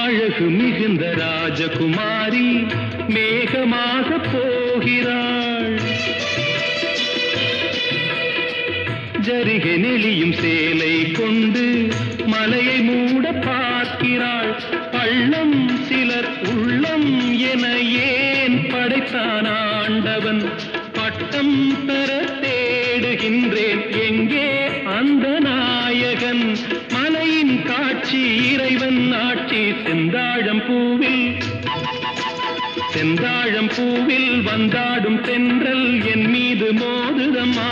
அழகு மிகுந்த ராஜகுமாரி மேகமாக போகிறாள். ஜரிகை நெளியும் சேலை கொண்டு மலையை மூட பார்க்கிறாள். பள்ளம் சிலர் உள்ளம் என ஏன் படைத்தான் ஆண்டவன்? பட்டம் பெற தேடுகின்றேன், எங்கே அந்த நாயகன்? மலையின் காட்சி இறைவன் ஆட்சி. செந்தாழம் பூவில் வந்தாடும் தென்றல் என் மீது மோதுதம்மா.